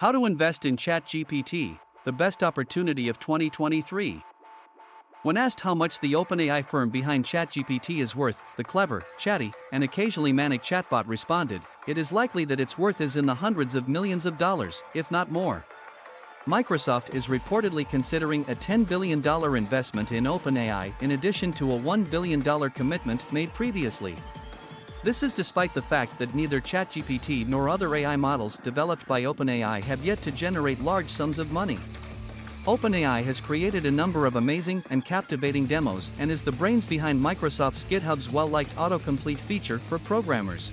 How to invest in ChatGPT, the best opportunity of 2023. When asked how much the OpenAI firm behind ChatGPT is worth, the clever, chatty, and occasionally manic chatbot responded, "It is likely that its worth is in the hundreds of millions of dollars, if not more." Microsoft is reportedly considering a $10 billion investment in OpenAI in addition to a $1 billion commitment made previously. This is despite the fact that neither ChatGPT nor other AI models developed by OpenAI have yet to generate large sums of money. OpenAI has created a number of amazing and captivating demos and is the brains behind Microsoft's GitHub's well-liked autocomplete feature for programmers.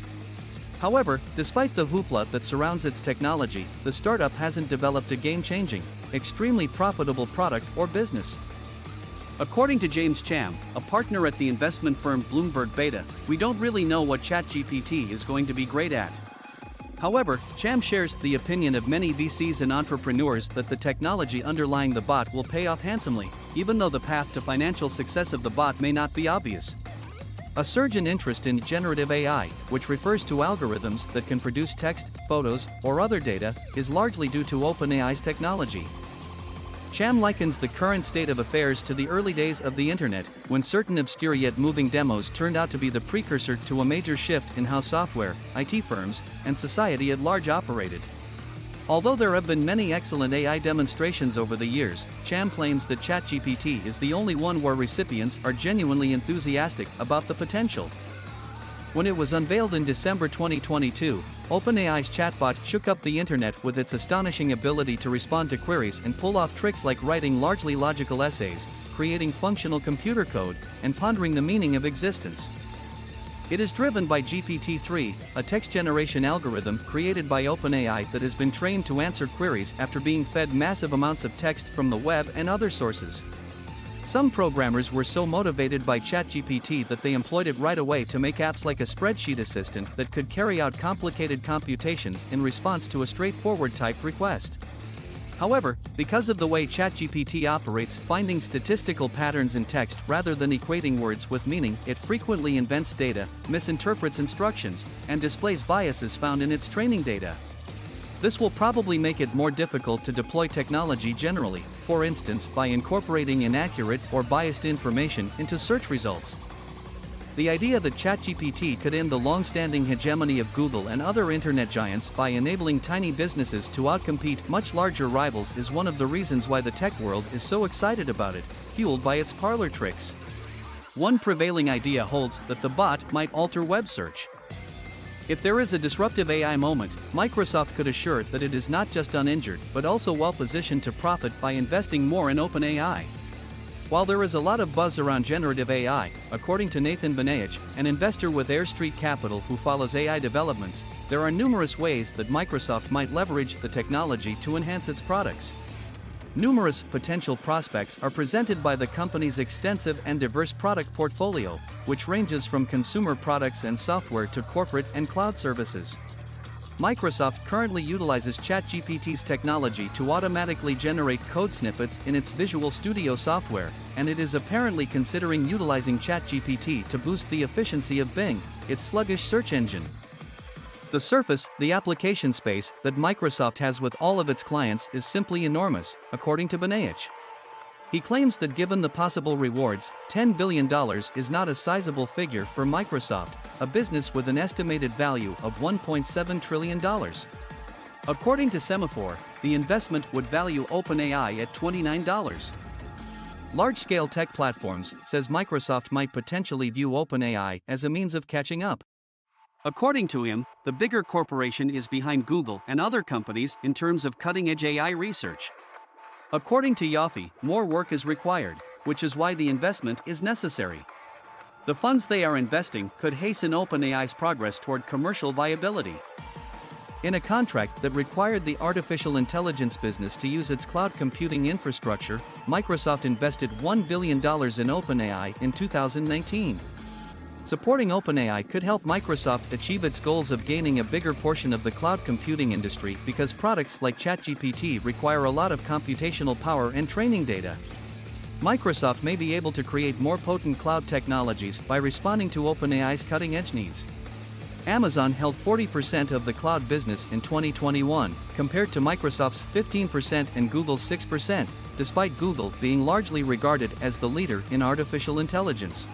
However, despite the hoopla that surrounds its technology, the startup hasn't developed a game-changing, extremely profitable product or business. According to James Cham, a partner at the investment firm Bloomberg Beta, we don't really know what ChatGPT is going to be great at. However, Cham shares the opinion of many VCs and entrepreneurs that the technology underlying the bot will pay off handsomely, even though the path to financial success of the bot may not be obvious. A surge in interest in generative AI, which refers to algorithms that can produce text, photos, or other data, is largely due to OpenAI's technology. Cham likens the current state of affairs to the early days of the internet, when certain obscure yet moving demos turned out to be the precursor to a major shift in how software, IT firms, and society at large operated. Although there have been many excellent AI demonstrations over the years, Cham claims that ChatGPT is the only one where recipients are genuinely enthusiastic about the potential. When it was unveiled in December 2022, OpenAI's chatbot shook up the internet with its astonishing ability to respond to queries and pull off tricks like writing largely logical essays, creating functional computer code, and pondering the meaning of existence. It is driven by GPT-3, a text generation algorithm created by OpenAI that has been trained to answer queries after being fed massive amounts of text from the web and other sources. Some programmers were so motivated by ChatGPT that they employed it right away to make apps like a spreadsheet assistant that could carry out complicated computations in response to a straightforward typed request. However, because of the way ChatGPT operates, finding statistical patterns in text rather than equating words with meaning, it frequently invents data, misinterprets instructions, and displays biases found in its training data. This will probably make it more difficult to deploy technology generally, for instance by incorporating inaccurate or biased information into search results. The idea that ChatGPT could end the long-standing hegemony of Google and other internet giants by enabling tiny businesses to outcompete much larger rivals is one of the reasons why the tech world is so excited about it, fueled by its parlor tricks. One prevailing idea holds that the bot might alter web search. If there is a disruptive AI moment, Microsoft could assure that it is not just uninjured but also well-positioned to profit by investing more in OpenAI. While there is a lot of buzz around generative AI, according to Nathan Benaich, an investor with Air Street Capital who follows AI developments, there are numerous ways that Microsoft might leverage the technology to enhance its products. Numerous potential prospects are presented by the company's extensive and diverse product portfolio, which ranges from consumer products and software to corporate and cloud services. Microsoft currently utilizes ChatGPT's technology to automatically generate code snippets in its Visual Studio software, and it is apparently considering utilizing ChatGPT to boost the efficiency of Bing, its sluggish search engine. The surface, the application space, that Microsoft has with all of its clients is simply enormous, according to Benaich. He claims that given the possible rewards, $10 billion is not a sizable figure for Microsoft, a business with an estimated value of $1.7 trillion. According to Semaphore, the investment would value OpenAI at $29. Large-scale tech platforms, says Microsoft, might potentially view OpenAI as a means of catching up. According to him, the bigger corporation is behind Google and other companies in terms of cutting-edge AI research. According to Yoffe, more work is required, which is why the investment is necessary. The funds they are investing could hasten OpenAI's progress toward commercial viability. In a contract that required the artificial intelligence business to use its cloud computing infrastructure, Microsoft invested $1 billion in OpenAI in 2019. Supporting OpenAI could help Microsoft achieve its goals of gaining a bigger portion of the cloud computing industry because products like ChatGPT require a lot of computational power and training data. Microsoft may be able to create more potent cloud technologies by responding to OpenAI's cutting-edge needs. Amazon held 40% of the cloud business in 2021, compared to Microsoft's 15% and Google's 6%, despite Google being largely regarded as the leader in artificial intelligence.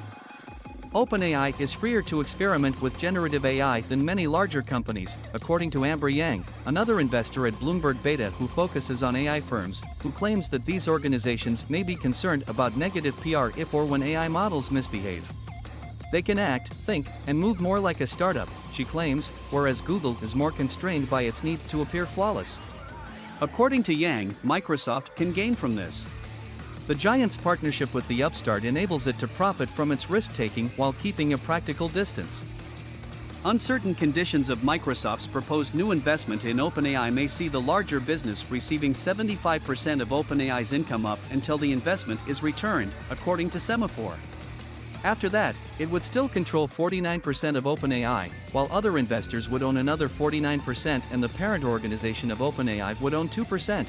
OpenAI is freer to experiment with generative AI than many larger companies, according to Amber Yang, another investor at Bloomberg Beta who focuses on AI firms, who claims that these organizations may be concerned about negative PR if or when AI models misbehave. They can act, think, and move more like a startup, she claims, whereas Google is more constrained by its need to appear flawless. According to Yang, Microsoft can gain from this. The giant's partnership with the upstart enables it to profit from its risk-taking while keeping a practical distance. Uncertain conditions of Microsoft's proposed new investment in OpenAI may see the larger business receiving 75% of OpenAI's income up until the investment is returned, according to Semaphore. After that, it would still control 49% of OpenAI, while other investors would own another 49% and the parent organization of OpenAI would own 2%.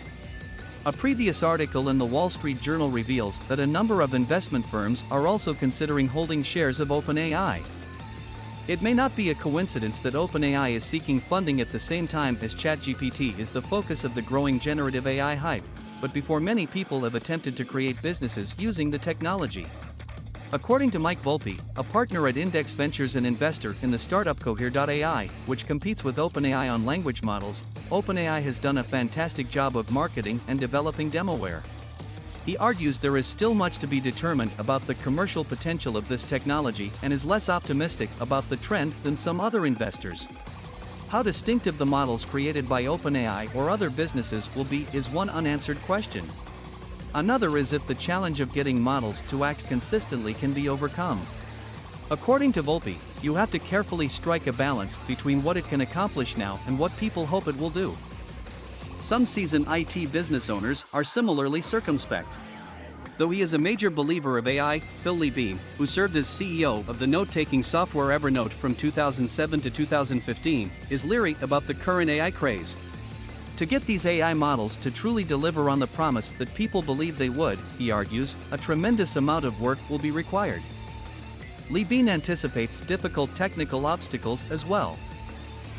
A previous article in the Wall Street Journal reveals that a number of investment firms are also considering holding shares of OpenAI. It may not be a coincidence that OpenAI is seeking funding at the same time as ChatGPT is the focus of the growing generative AI hype, but before many people have attempted to create businesses using the technology. According to Mike Volpe, a partner at Index Ventures and investor in the startup Cohere.ai, which competes with OpenAI on language models, OpenAI has done a fantastic job of marketing and developing demoware. He argues there is still much to be determined about the commercial potential of this technology and is less optimistic about the trend than some other investors. How distinctive the models created by OpenAI or other businesses will be is one unanswered question. Another is if the challenge of getting models to act consistently can be overcome. According to Volpe, you have to carefully strike a balance between what it can accomplish now and what people hope it will do. Some seasoned IT business owners are similarly circumspect. Though he is a major believer of AI, Phil Levine, who served as CEO of the note-taking software Evernote from 2007 to 2015, is leery about the current AI craze. To get these AI models to truly deliver on the promise that people believe they would, he argues, a tremendous amount of work will be required. Levine anticipates difficult technical obstacles as well.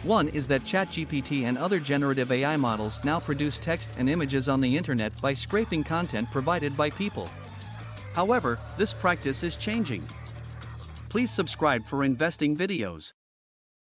One is that ChatGPT and other generative AI models now produce text and images on the internet by scraping content provided by people. However, this practice is changing. Please subscribe for investing videos.